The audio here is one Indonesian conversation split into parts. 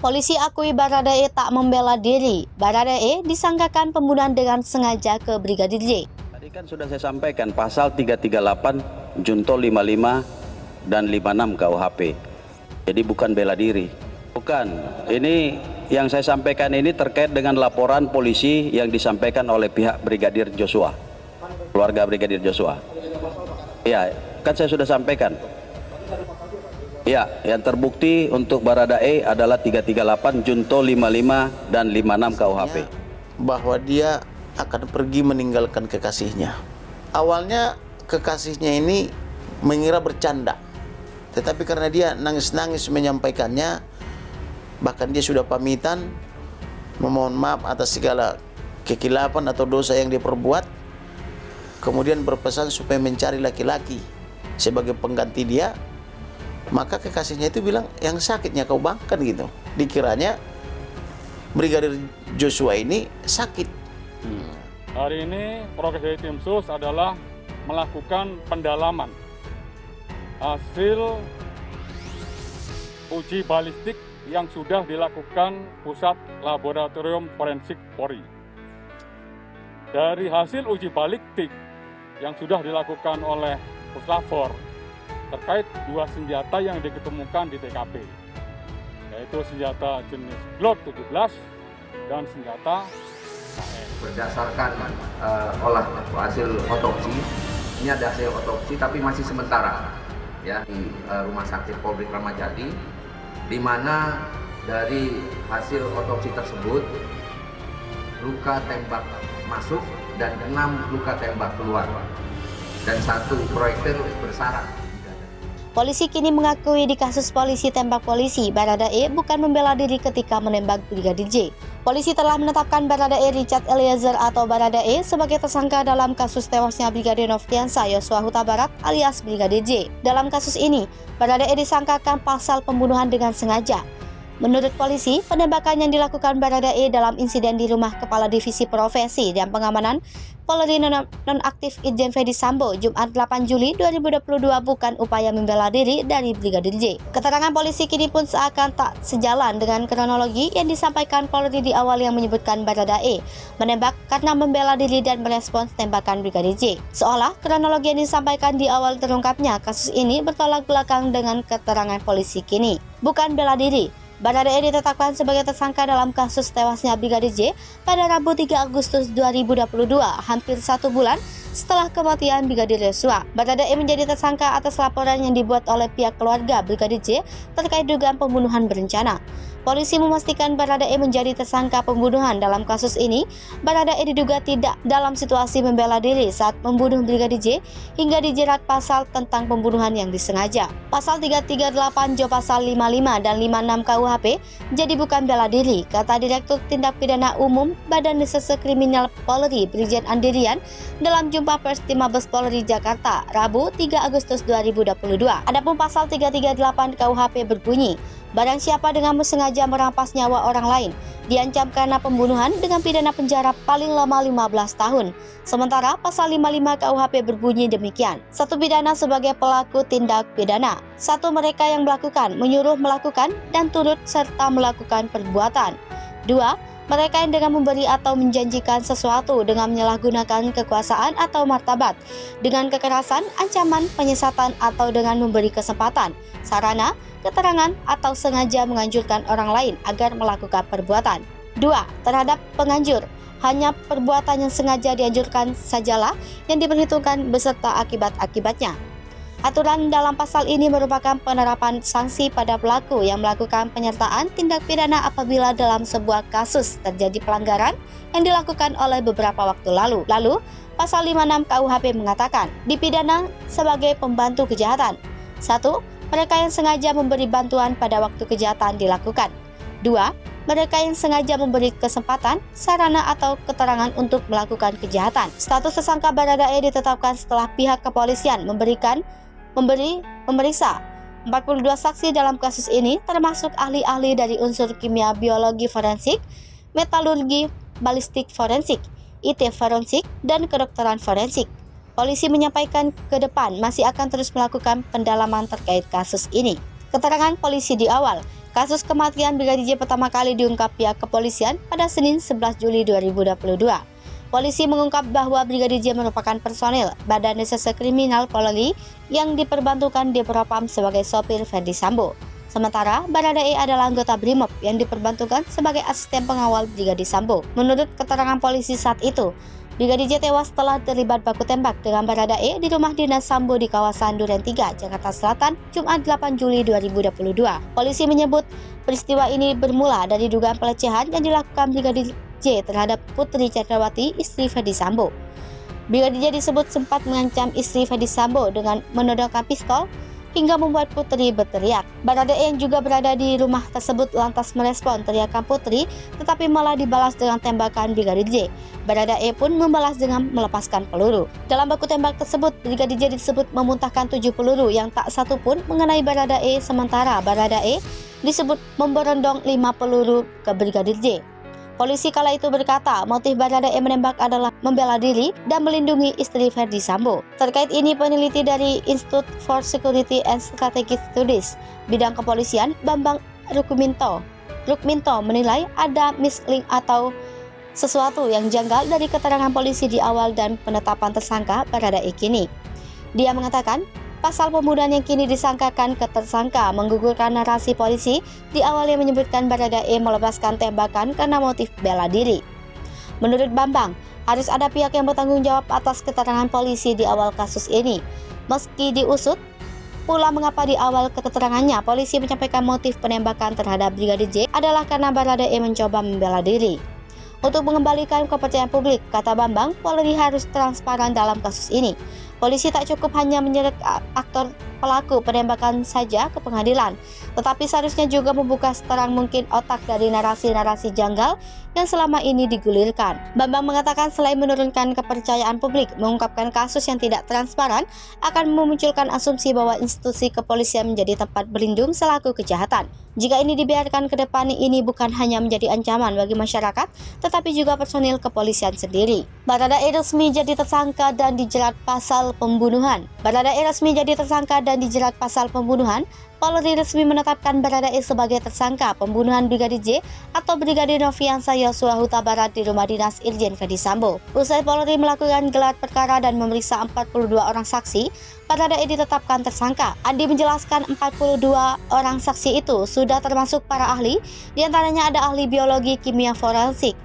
Polisi akui Baradae tak membela diri. Baradae disangkakan pembunuhan dengan sengaja ke Brigadir J. Tadi kan sudah saya sampaikan pasal 338, junto 55 dan 56 KUHP. Jadi bukan bela diri. Bukan. Ini yang saya sampaikan ini terkait dengan laporan polisi yang disampaikan oleh pihak Brigadir Joshua, keluarga Brigadir Joshua. Ya, kan saya sudah sampaikan. Ya, yang terbukti untuk Baradae adalah 338, junto 55 dan 56 KUHP. Bahwa dia akan pergi meninggalkan kekasihnya. Awalnya kekasihnya ini mengira bercanda, tetapi karena dia nangis-nangis menyampaikannya, bahkan dia sudah pamitan memohon maaf atas segala kekilapan atau dosa yang dia perbuat, kemudian berpesan supaya mencari laki-laki sebagai pengganti dia. Maka kekasihnya itu bilang, yang sakitnya kau bang, kan gitu. Dikiranya Brigadir Joshua ini sakit. Hari ini progres dari tim sus adalah melakukan pendalaman hasil uji balistik yang sudah dilakukan Pusat Laboratorium Forensik Polri. Dari hasil uji balistik yang sudah dilakukan oleh Puslapfor terkait dua senjata yang diketemukan di TKP, yaitu senjata jenis Glock 17 dan senjata KS. Berdasarkan hasil otopsi, ini ada hasil otopsi tapi masih sementara ya di Rumah Sakit Polri Kramat Jati, di mana dari hasil otopsi tersebut luka tembak masuk dan 6 luka tembak keluar dan 1 proyektil bersarang. Polisi kini mengakui di kasus polisi tembak polisi, Baradae bukan membela diri ketika menembak Brigadir J. Polisi telah menetapkan Baradae Richard Eliezer atau Baradae sebagai tersangka dalam kasus tewasnya Brigadir Nofriansah Yosua Huta Barat alias Brigadir J. Dalam kasus ini, Baradae disangkakan pasal pembunuhan dengan sengaja. Menurut polisi, penembakan yang dilakukan Baradae dalam insiden di rumah Kepala Divisi Profesi dan Pengamanan Polri Nonaktif Irjen Ferdy Sambo Jumat 8 Juli 2022 bukan upaya membela diri dari Brigadir J. Keterangan polisi kini pun seakan tak sejalan dengan kronologi yang disampaikan Polri di awal yang menyebutkan Baradae menembak karena membela diri dan merespons tembakan Brigadir J. Seolah kronologi yang disampaikan di awal terungkapnya kasus ini bertolak belakang dengan keterangan polisi kini. Bukan bela diri. Baradae ditetapkan sebagai tersangka dalam kasus tewasnya Brigadir J pada Rabu 3 Agustus 2022, hampir 1 bulan setelah kematian Brigadir Joshua. Baradae menjadi tersangka atas laporan yang dibuat oleh pihak keluarga Brigadir J terkait dugaan pembunuhan berencana. Polisi memastikan Baradae menjadi tersangka pembunuhan dalam kasus ini. Baradae diduga tidak dalam situasi membela diri saat membunuh Brigadir J hingga dijerat pasal tentang pembunuhan yang disengaja. Pasal 338 Jo pasal 55 dan 56 KUHP jadi bukan bela diri, kata Direktur Tindak Pidana Umum Badan Reserse Kriminal Polri Brigjen Andirian dalam jumpa pers di Mabes Polri Jakarta Rabu 3 Agustus 2022. Adapun pasal 338 KUHP berbunyi, barang siapa dengan sengaja merampas nyawa orang lain diancam karena pembunuhan dengan pidana penjara paling lama 15 tahun. Sementara pasal 55 KUHP berbunyi demikian. 1 pidana sebagai pelaku tindak pidana. 1 mereka yang melakukan, menyuruh melakukan dan turut serta melakukan perbuatan. 2 mereka yang dengan memberi atau menjanjikan sesuatu dengan menyalahgunakan kekuasaan atau martabat, dengan kekerasan, ancaman, penyesatan atau dengan memberi kesempatan, sarana, keterangan atau sengaja menganjurkan orang lain agar melakukan perbuatan. 2. Terhadap penganjur, hanya perbuatan yang sengaja dianjurkan sajalah yang diperhitungkan beserta akibat-akibatnya. Aturan dalam pasal ini merupakan penerapan sanksi pada pelaku yang melakukan penyertaan tindak pidana apabila dalam sebuah kasus terjadi pelanggaran yang dilakukan oleh beberapa waktu lalu. Lalu, pasal 56 KUHP mengatakan dipidana sebagai pembantu kejahatan. 1. Mereka yang sengaja memberi bantuan pada waktu kejahatan dilakukan. 2. Mereka yang sengaja memberi kesempatan, sarana atau keterangan untuk melakukan kejahatan. Status tersangka Baradae ditetapkan setelah pihak kepolisian memeriksa 42 saksi dalam kasus ini, termasuk ahli-ahli dari unsur kimia biologi forensik, metalurgi, balistik forensik, IT forensik, dan kedokteran forensik. Polisi menyampaikan ke depan masih akan terus melakukan pendalaman terkait kasus ini. Keterangan polisi di awal, Kasus kematian Brigadir J pertama kali diungkap pihak kepolisian pada Senin 11 Juli 2022. Polisi mengungkap bahwa Brigadir J merupakan personil Badan Reserse Kriminal Polri yang diperbantukan di Propam sebagai sopir Ferdi Sambo. Sementara Baradae adalah anggota BRIMOB yang diperbantukan sebagai asisten pengawal Brigadir Sambo. Menurut keterangan polisi saat itu, Brigadir J tewas setelah terlibat baku tembak dengan Baradae di rumah dinas Sambo di kawasan Duren 3, Jakarta Selatan, Jumat 8 Juli 2022. Polisi menyebut peristiwa ini bermula dari dugaan pelecehan yang dilakukan Brigadir J terhadap Putri Chandrawati, istri Ferdi Sambo. Brigadir J disebut sempat mengancam istri Ferdi Sambo dengan menodongkan pistol hingga membuat Putri berteriak. Baradae yang juga berada di rumah tersebut lantas merespon teriakan Putri, tetapi malah dibalas dengan tembakan Brigadir J. Baradae pun membalas dengan melepaskan peluru. Dalam baku tembak tersebut, Brigadir J disebut memuntahkan 7 peluru yang tak satu pun mengenai Baradae, sementara Baradae disebut memberondong 5 peluru ke Brigadir J. Polisi kala itu berkata motif Baradae menembak adalah membela diri dan melindungi istri Ferdi Sambo. Terkait ini, peneliti dari Institute for Security and Strategic Studies bidang kepolisian Bambang Rukminto menilai ada mislink atau sesuatu yang janggal dari keterangan polisi di awal dan penetapan tersangka Baradae kini. Dia mengatakan pasal pembunuhan yang kini disangkakan ke tersangka menggugurkan narasi polisi di awal yang menyebutkan Baradae melepaskan tembakan karena motif bela diri. Menurut Bambang, harus ada pihak yang bertanggung jawab atas keterangan polisi di awal kasus ini. Meski diusut pula mengapa di awal keterangannya polisi menyampaikan motif penembakan terhadap Brigadir J adalah karena Baradae mencoba membela diri. Untuk mengembalikan kepercayaan publik, kata Bambang, Polri harus transparan dalam kasus ini. Polisi tak cukup hanya menyeret aktor pelaku penembakan saja ke pengadilan, tetapi seharusnya juga membuka seterang mungkin otak dari narasi-narasi janggal yang selama ini digulirkan. Bambang mengatakan selain menurunkan kepercayaan publik, mengungkapkan kasus yang tidak transparan akan memunculkan asumsi bahwa institusi kepolisian menjadi tempat berlindung selaku kejahatan. Jika ini dibiarkan ke depan, ini bukan hanya menjadi ancaman bagi masyarakat, tetapi juga personil kepolisian sendiri. Baradae resmi jadi tersangka dan dijerat pasal pembunuhan. Baradae resmi jadi tersangka dan dijerat pasal pembunuhan. Polri resmi menetapkan Baradae sebagai tersangka pembunuhan Brigadir J atau Brigadir Nofriansah Yosua Huta Barat di rumah dinas Irjen Ferdi Sambo. Usai Polri melakukan gelar perkara dan memeriksa 42 orang saksi, Baradae ditetapkan tersangka. Andi menjelaskan 42 orang saksi itu sudah termasuk para ahli, diantaranya ada ahli biologi kimia forensik,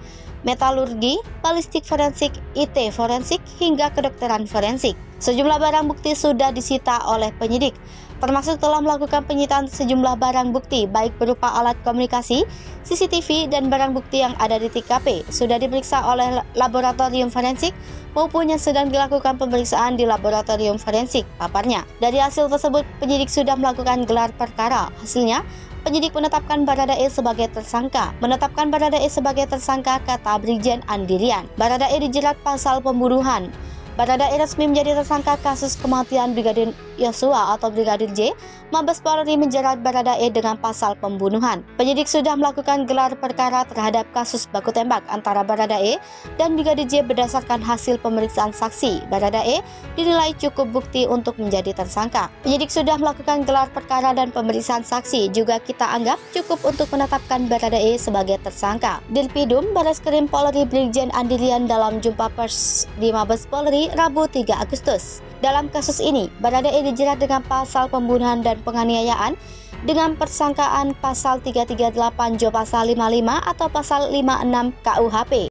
metalurgi, balistik forensik, IT forensik, hingga kedokteran forensik. Sejumlah barang bukti sudah disita oleh penyidik, termasuk telah melakukan penyitaan sejumlah barang bukti baik berupa alat komunikasi, CCTV, dan barang bukti yang ada di TKP sudah diperiksa oleh laboratorium forensik maupun yang sedang dilakukan pemeriksaan di laboratorium forensik, paparnya. Dari hasil tersebut, penyidik sudah melakukan gelar perkara. Hasilnya, penyidik menetapkan Baradae sebagai tersangka. Menetapkan Baradae sebagai tersangka, kata Brigjen Andirian. Baradae dijerat pasal pembunuhan. Baradae resmi menjadi tersangka kasus kematian Brigadir Yosua atau Brigadir J. Mabes Polri menjerat Baradae dengan pasal pembunuhan. Penyidik sudah melakukan gelar perkara terhadap kasus baku tembak antara Baradae dan Brigadir J berdasarkan hasil pemeriksaan saksi. Baradae dinilai cukup bukti untuk menjadi tersangka. Penyidik sudah melakukan gelar perkara dan pemeriksaan saksi juga kita anggap cukup untuk menetapkan Baradae sebagai tersangka. Dirpidum Bareskrim Polri Brigjen Andirian dalam jumpa pers di Mabes Polri Rabu 3 Agustus. Dalam kasus ini, Baradae dijerat dengan pasal pembunuhan dan penganiayaan dengan persangkaan pasal 338 Jo pasal 55 atau pasal 56 KUHP.